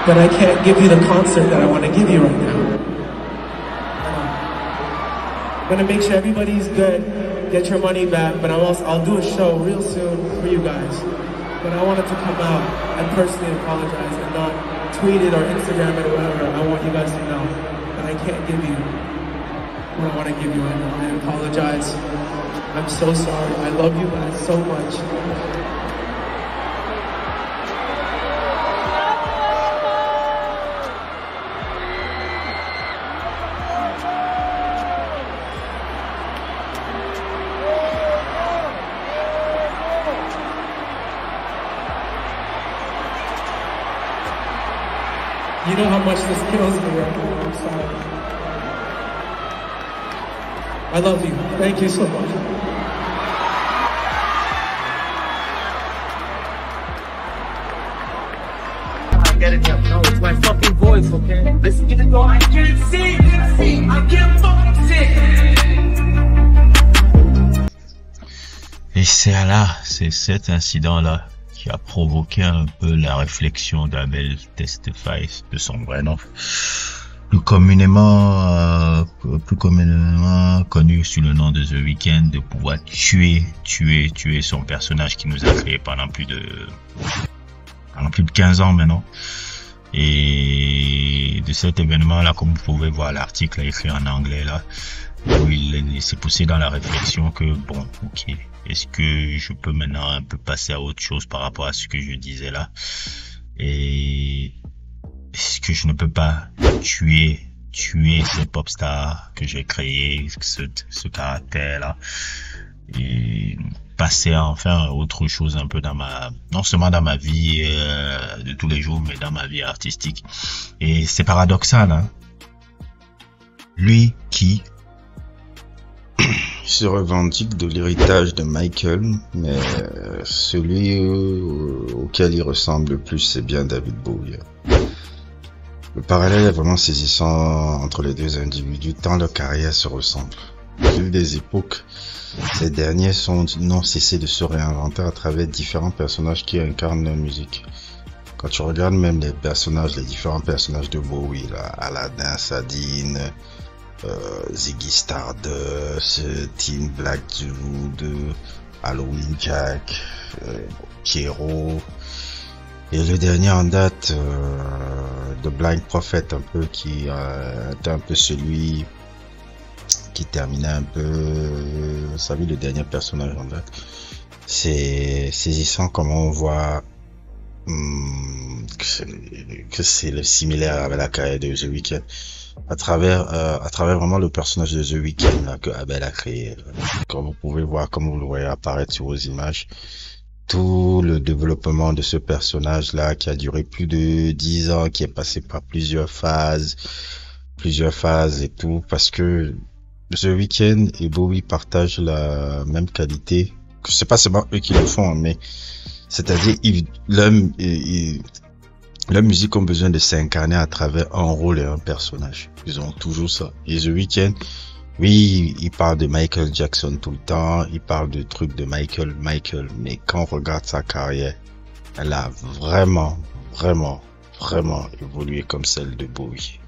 but I can't give you the concert that I want to give you right now. I'm gonna make sure everybody's good, get your money back, but I'll do a show real soon for you guys. But I wanted to come out and personally apologize and not tweet it or Instagram it or whatever. I want you guys to know that I can't give you what I want to give you right now. I apologize. I'm so sorry. I love you guys so much. You know how much this kills me right now. I'm sorry. I love you. Thank you so much. I get it, no, it's my fucking voice, okay? Listen to the door. I can't see, I can't fucking see. Et c'est là, c'est cet incident-là qui a provoqué un peu la réflexion d'Abel Tesfaye, de son vrai nom, plus communément connu sous le nom de The Weeknd, de pouvoir tuer son personnage qui nous a créé pendant plus de 15 ans maintenant. Et de cet événement-là, comme vous pouvez voir l'article écrit en anglais là, où il s'est poussé dans la réflexion que bon, ok, est-ce que je peux maintenant un peu passer à autre chose par rapport à ce que je disais là, et est-ce que je ne peux pas tuer ce pop star que j'ai créé, ce caractère là, et passer à enfin autre chose un peu dans non seulement dans ma vie de tous les jours, mais dans ma vie artistique. Et c'est paradoxal, hein. Lui qui se revendique de l'héritage de Michael, mais celui auquel il ressemble le plus, c'est bien David Bowie. Le parallèle est vraiment saisissant entre les deux individus, tant leurs carrières se ressemblent. Au fil des époques, ces derniers n'ont cessé de se réinventer à travers différents personnages qui incarnent leur musique. Quand tu regardes même les différents personnages de Bowie, là, Aladdin Sardine, Ziggy Stardust, Teen Black Dude, Halloween Jack, Pierrot, et le dernier en date, The Blind Prophet, un peu qui était un peu celui qui terminait un peu, vous savez, le dernier personnage en date. C'est saisissant comment on voit que c'est le similaire avec la carrière de The Weeknd à travers vraiment le personnage de The Weeknd là, que Abel a créé. Comme vous pouvez voir, comme vous le voyez apparaître sur vos images, tout le développement de ce personnage là qui a duré plus de 10 ans, qui est passé par plusieurs phases et tout, parce que The Weeknd et Bowie partagent la même qualité, que c'est pas seulement eux qui le font, mais c'est-à-dire leur musique ont besoin de s'incarner à travers un rôle et un personnage. Ils ont toujours ça. Et The Weeknd, oui, il parle de Michael Jackson tout le temps, il parle de trucs de Michael, mais quand on regarde sa carrière, elle a vraiment évolué comme celle de Bowie.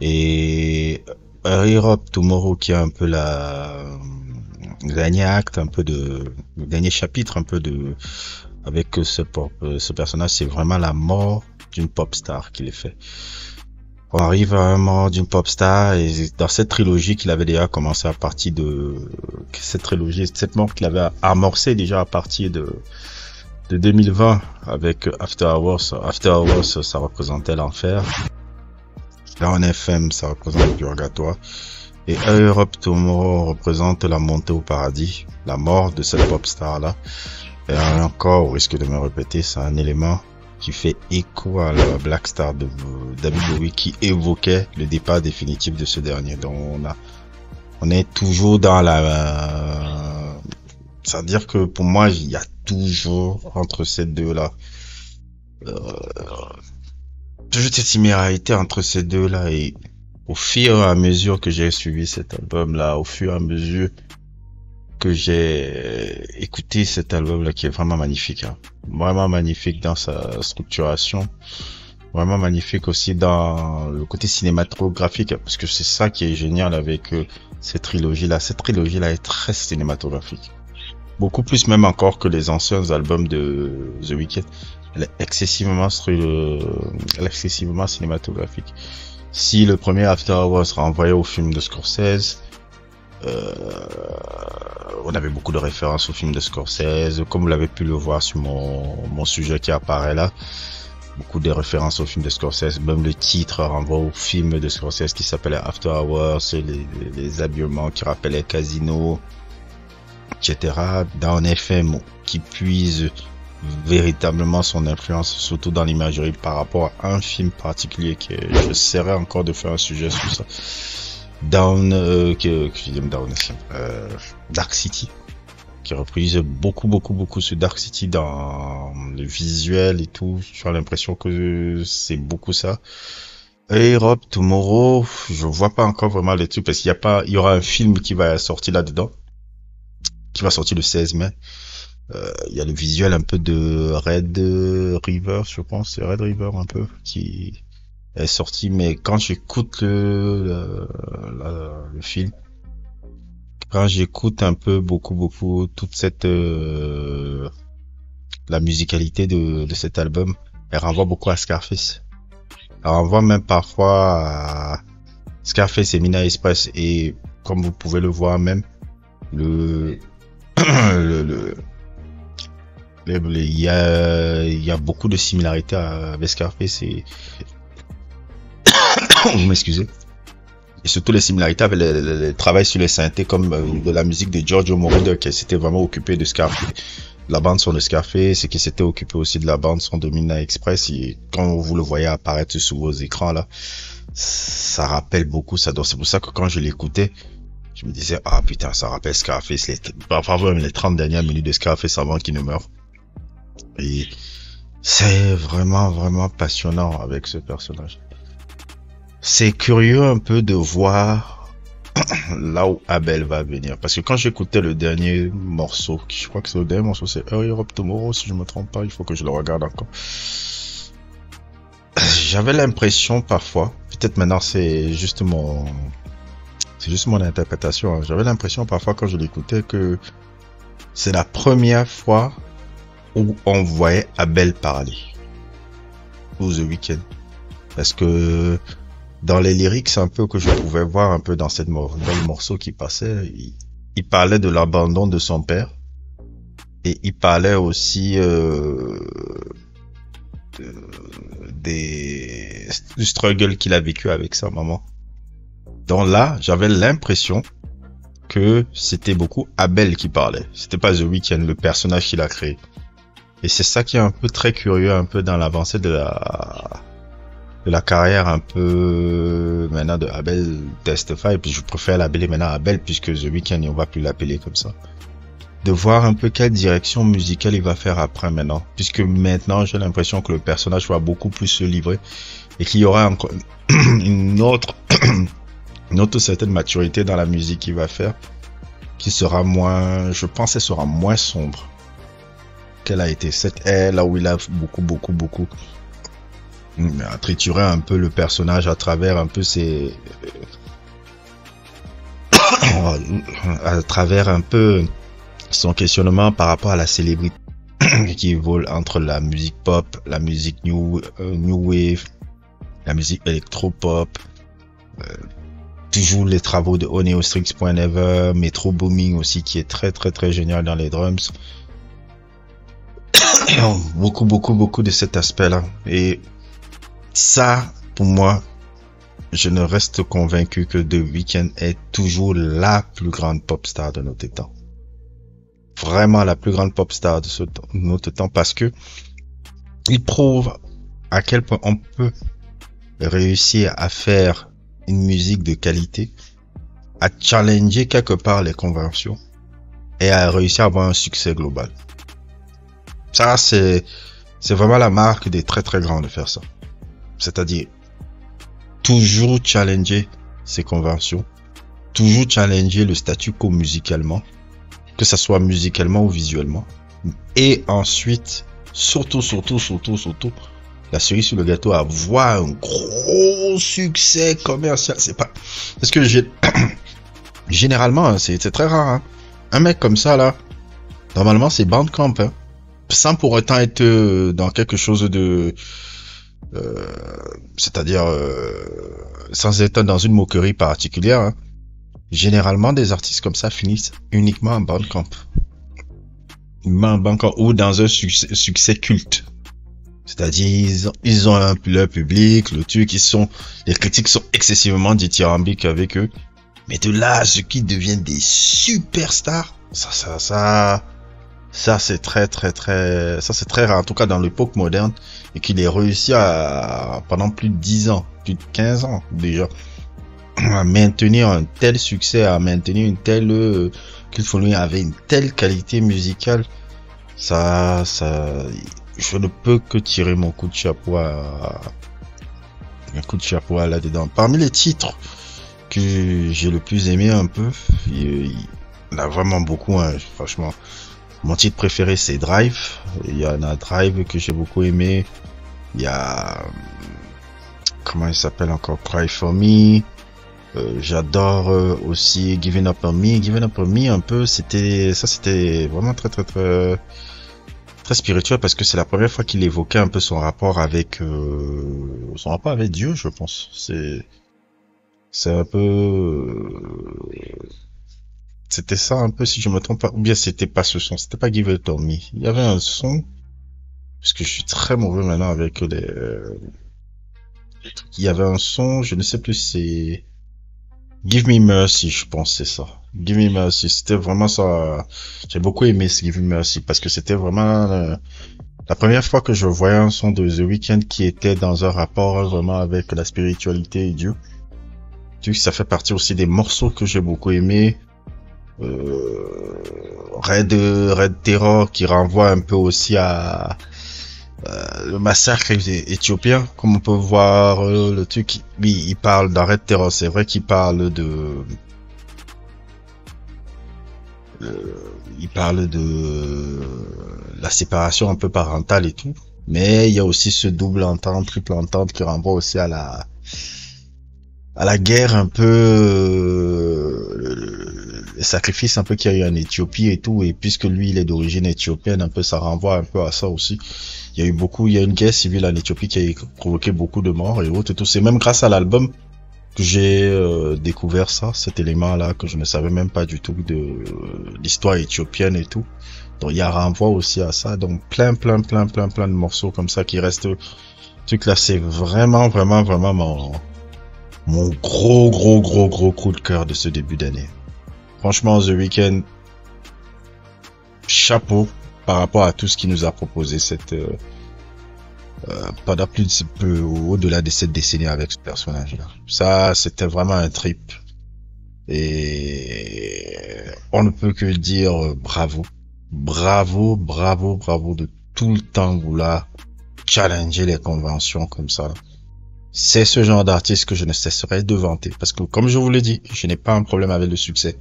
Et Europe Tomorrow, qui est un peu le dernier acte, le dernier chapitre un peu avec ce personnage, c'est vraiment la mort d'une pop star qu'il est fait. On arrive à la mort d'une pop star, et dans cette trilogie qu'il avait déjà commencé à partir de cette mort qu'il avait amorcée déjà à partir de 2020 avec After Hours. After Hours, ça représentait l'enfer. Là, en FM, ça représente le purgatoire. Et Europe Tomorrow représente la montée au paradis, la mort de cette pop star là. Et encore, au risque de me répéter, c'est un élément qui fait écho à la Black Star de David Bowie, qui évoquait le départ définitif de ce dernier. Donc on est toujours dans c'est-à-dire que pour moi, il y a toujours entre ces deux-là, toujours cette similarité entre ces deux-là. Et au fur et à mesure que j'ai suivi cet album-là, au fur et à mesure que j'ai écouté cet album-là, qui est vraiment magnifique, hein. Vraiment magnifique dans sa structuration, Vraiment magnifique aussi dans le côté cinématographique, parce que c'est ça qui est génial avec cette trilogie-là. Cette trilogie-là est très cinématographique. Beaucoup plus même encore que les anciens albums de The Weeknd. Elle est excessivement cinématographique. Si le premier After Hours renvoyait au film de Scorsese, on avait beaucoup de références au film de Scorsese, comme vous l'avez pu le voir sur mon sujet qui apparaît là. Beaucoup de références au film de Scorsese, même le titre renvoie au film de Scorsese qui s'appelait After Hours, les habillements qui rappelaient Casino, etc. Down FM qui puise véritablement son influence, surtout dans l'imagerie par rapport à un film particulier que j'essaierai encore de faire un sujet sur ça. Dark City, qui reprise beaucoup sur Dark City dans le visuel et tout. J'ai l'impression que c'est beaucoup ça. Et Europe Tomorrow, je vois pas encore vraiment les trucs parce qu'il y aura un film qui va sortir là-dedans, qui va sortir le 16 mai. Il y a le visuel un peu de Red River, je pense, c'est Red River un peu, qui est sorti, mais quand j'écoute le film, quand j'écoute un peu beaucoup toute cette la musicalité de cet album, elle renvoie beaucoup à Scarface. Elle renvoie même parfois à Scarface et Midnight Express, et comme vous pouvez le voir même, il y a beaucoup de similarités avec Scarface et vous m'excusez, et surtout les similarités avec le travail sur les synthés, comme de la musique de Giorgio Moroder qui s'était vraiment occupé de Scarface, la bande son de Scarface, et qui s'était occupé aussi de la bande son de Midnight Express. Et quand vous le voyez apparaître sur vos écrans là, ça rappelle beaucoup ça. Donc c'est pour ça que quand je l'écoutais, je me disais, ah putain, ça rappelle Scarface, parfois même les 30 dernières minutes de Scarface avant qu'il ne meure. Et c'est vraiment passionnant avec ce personnage. C'est curieux un peu de voir là où Abel va venir, parce que quand j'écoutais le dernier morceau, je crois que c'est le dernier morceau, c'est Europe Tomorrow si je me trompe pas, il faut que je le regarde encore. J'avais l'impression parfois, peut-être maintenant c'est juste mon interprétation, hein. J'avais l'impression parfois quand je l'écoutais que c'est la première fois où on voyait Abel parler, ou The Weeknd, parce que dans les lyrics un peu que je pouvais voir un peu dans dans le morceau qui passait, il parlait de l'abandon de son père, et il parlait aussi du struggle qu'il a vécu avec sa maman. Donc là, j'avais l'impression que c'était beaucoup Abel qui parlait, c'était pas The Weeknd, le personnage qu'il a créé. Et c'est ça qui est un peu très curieux, un peu dans l'avancée de la carrière un peu maintenant de Abel Tesfaye, et puis je préfère l'appeler maintenant Abel puisque The Weeknd on va plus l'appeler comme ça. De voir un peu quelle direction musicale il va faire après maintenant, puisque maintenant j'ai l'impression que le personnage va beaucoup plus se livrer et qu'il y aura encore une autre certaine maturité dans la musique qu'il va faire, qui sera moins, je pense, elle sera moins sombre qu'elle a été. Cette ère là où il a beaucoup à triturer un peu le personnage à travers un peu à travers un peu son questionnement par rapport à la célébrité qui vole entre la musique pop, la musique new wave, la musique électro-pop, toujours les travaux de Oneostrix.never, Metro Booming aussi qui est très génial dans les drums. Beaucoup de cet aspect-là. Et ça, pour moi, je ne reste convaincu que The Weeknd est toujours la plus grande pop star de notre temps. Vraiment la plus grande pop star de notre temps, parce que il prouve à quel point on peut réussir à faire une musique de qualité, à challenger quelque part les conventions et à réussir à avoir un succès global. Ça, c'est vraiment la marque des très grands de faire ça. C'est-à-dire toujours challenger ces conventions, toujours challenger le statu quo musicalement, que ça soit musicalement ou visuellement, et ensuite surtout la cerise sur le gâteau, avoir un gros succès commercial. C'est pas, parce que généralement, hein, c'est très rare, hein. Un mec comme ça, là, normalement, c'est Bandcamp, hein. Sans pour autant être dans quelque chose de, c'est-à-dire, sans être dans une moquerie particulière, hein. Généralement, des artistes comme ça finissent uniquement en Bandcamp. Ou dans un succès culte. C'est-à-dire, ils ont leur public, le truc, les critiques sont excessivement dithyrambiques avec eux. Mais de là à ce qui deviennent des superstars, ça c'est très rare, en tout cas dans l'époque moderne, et qu'il ait réussi pendant plus de 10 ans, plus de 15 ans déjà, à maintenir un tel succès, à maintenir une telle, qu'il faut lui avait une telle qualité musicale, je ne peux que tirer mon coup de chapeau là-dedans. Parmi les titres que j'ai le plus aimé un peu, il y en a vraiment beaucoup, hein, franchement. Mon titre préféré c'est Drive. Il y en a Drive que j'ai beaucoup aimé. Il y a, comment il s'appelle encore, Cry for Me. J'adore aussi Giving Up on Me. Giving Up on Me un peu, c'était vraiment très spirituel parce que c'est la première fois qu'il évoquait un peu son rapport avec Dieu, je pense. C'est un peu, c'était ça un peu, si je me trompe pas, ou bien c'était pas ce son, c'était pas Give It On Me. Il y avait un son, parce que je suis très mauvais maintenant avec il y avait un son, je ne sais plus, c'est Give Me Mercy, je pense, c'est ça. Give Me Mercy, c'était vraiment ça. J'ai beaucoup aimé ce Give Me Mercy parce que c'était vraiment la première fois que je voyais un son de The Weeknd qui était dans un rapport vraiment avec la spiritualité et Dieu. Tu sais, ça fait partie aussi des morceaux que j'ai beaucoup aimé. Red Terror qui renvoie un peu aussi à le massacre éthiopien, comme on peut voir le truc. Oui, il parle dans Red Terror, c'est vrai qu'il parle de la séparation un peu parentale et tout, mais il y a aussi ce double entente, triple entente qui renvoie aussi à la guerre un peu, le sacrifice un peu qu'il y a eu en Éthiopie et tout, et puisque lui il est d'origine éthiopienne, un peu ça renvoie un peu à ça aussi. Il y a une guerre civile en Éthiopie qui a provoqué beaucoup de morts et autres et tout. C'est même grâce à l'album que j'ai découvert cet élément-là, que je ne savais même pas du tout de l'histoire éthiopienne et tout. Donc il y a renvoi aussi à ça, donc plein de morceaux comme ça qui restent. Truc là, c'est vraiment mon gros coup de cœur de ce début d'année. Franchement, The Weeknd, chapeau par rapport à tout ce qu'il nous a proposé pendant au-delà de cette décennie avec ce personnage-là. Ça, c'était vraiment un trip. Et on ne peut que dire bravo de tout le temps vouloir challenger les conventions comme ça. C'est ce genre d'artiste que je ne cesserai de vanter. Parce que, comme je vous l'ai dit, je n'ai pas un problème avec le succès.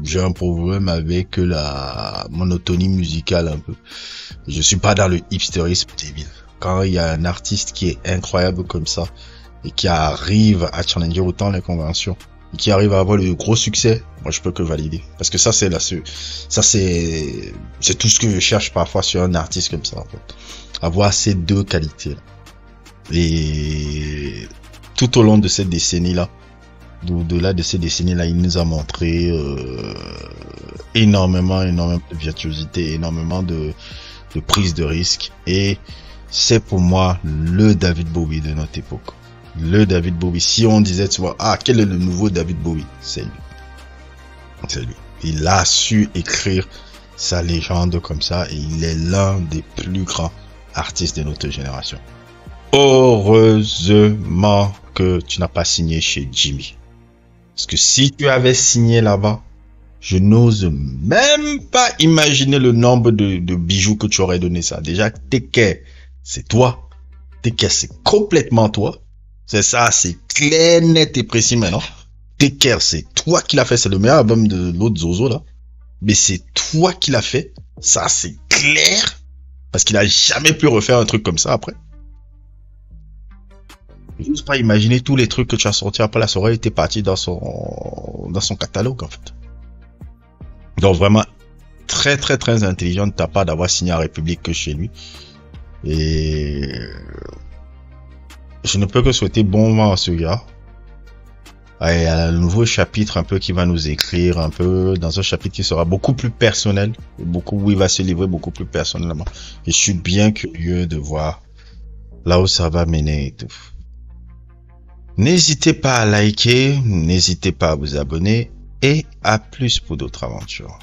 J'ai un problème avec la monotonie musicale un peu. Je suis pas dans le hipsterisme débile. Quand il y a un artiste qui est incroyable comme ça, et qui arrive à challenger autant les conventions, et qui arrive à avoir le gros succès, moi je peux que valider. Parce que ça c'est tout ce que je cherche parfois sur un artiste comme ça, en fait. Avoir ces deux qualités-là. Et tout au long de cette décennie-là, au-delà de ces décennies-là, il nous a montré énormément de virtuosité, énormément de prise de risque. Et c'est pour moi le David Bowie de notre époque. Le David Bowie. Si on disait, tu vois, quel est le nouveau David Bowie? C'est lui. C'est lui. Il a su écrire sa légende comme ça et il est l'un des plus grands artistes de notre génération. Heureusement que tu n'as pas signé chez Jimmy. Parce que si tu avais signé là-bas, je n'ose même pas imaginer le nombre de bijoux que tu aurais donné ça. Déjà, Take Care, c'est toi. Take Care, c'est complètement toi. C'est ça, c'est clair, net et précis maintenant. Take Care, c'est toi qui l'as fait. C'est le meilleur album de l'autre Zozo, là. Mais c'est toi qui l'as fait. Ça, c'est clair. Parce qu'il a jamais pu refaire un truc comme ça après. J'ose pas imaginer tous les trucs que tu as sortis après la soirée étaient partis dans son catalogue, en fait. Donc vraiment, très très très intelligent de ta part d'avoir signé à République que chez lui. Et je ne peux que souhaiter bon vent à ce gars. Et à un nouveau chapitre un peu qui va nous écrire un peu dans un chapitre qui sera beaucoup plus personnel, où il va se livrer beaucoup plus personnellement. Et je suis bien curieux de voir là où ça va mener et tout. N'hésitez pas à liker, n'hésitez pas à vous abonner et à plus pour d'autres aventures.